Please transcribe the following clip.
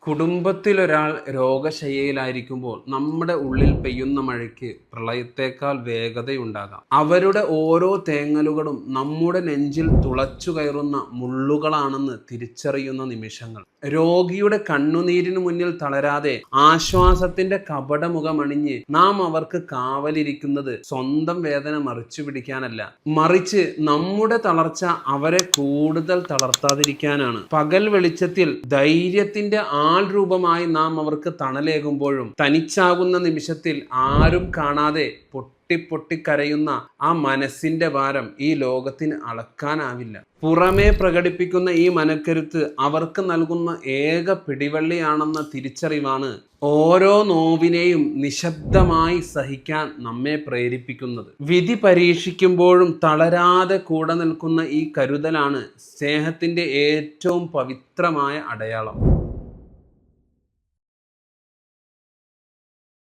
കുടുംബത്തിലൊരാൾ രോഗശയ്യയിലായിരിക്കുമ്പോൾ നമ്മുടെ ഉള്ളിൽ പെയ്യുന്ന മഴയ്ക്ക് പ്രളയത്തേക്കാൾ വേഗതയുണ്ടാകാം. അവരുടെ ഓരോ തേങ്ങലുകളും നമ്മുടെ നെഞ്ചിൽ തുളച്ചു കയറുന്ന മുള്ളുകളാണെന്ന് തിരിച്ചറിയുന്ന നിമിഷങ്ങൾ. രോഗിയുടെ കണ്ണുനീരിന് മുന്നിൽ തളരാതെ ആശ്വാസത്തിന്റെ കപടമുഖമണിഞ്ഞ് നാം അവർക്ക് കാവലിരിക്കുന്നത് സ്വന്തം വേദന മറിച്ചു പിടിക്കാനല്ല, മറിച്ച് നമ്മുടെ തളർച്ച അവരെ കൂടുതൽ തളർത്താതിരിക്കാനാണ്. പകൽ വെളിച്ചത്തിൽ ധൈര്യത്തിന്റെ ആൾ രൂപമായി നാം അവർക്ക് തണലേകുമ്പോഴും തനിച്ചാകുന്ന നിമിഷത്തിൽ ആരും കാണാതെ പൊട്ടിപ്പൊട്ടിക്കരയുന്ന ആ മനസ്സിന്റെ ഭാരം ഈ ലോകത്തിന് അളക്കാനാവില്ല. പുറമേ പ്രകടിപ്പിക്കുന്ന ഈ മനക്കരുത്ത് അവർക്ക് നൽകുന്ന ഏക പിടിവള്ളിയാണെന്ന തിരിച്ചറിവാണ് ഓരോ നോവിനെയും നിശബ്ദമായി സഹിക്കാൻ നമ്മെ പ്രേരിപ്പിക്കുന്നത്. വിധി പരീക്ഷിക്കുമ്പോഴും തളരാതെ കൂടെ നിൽക്കുന്ന ഈ കരുതലാണ് സ്നേഹത്തിന്റെ ഏറ്റവും പവിത്രമായ അടയാളം.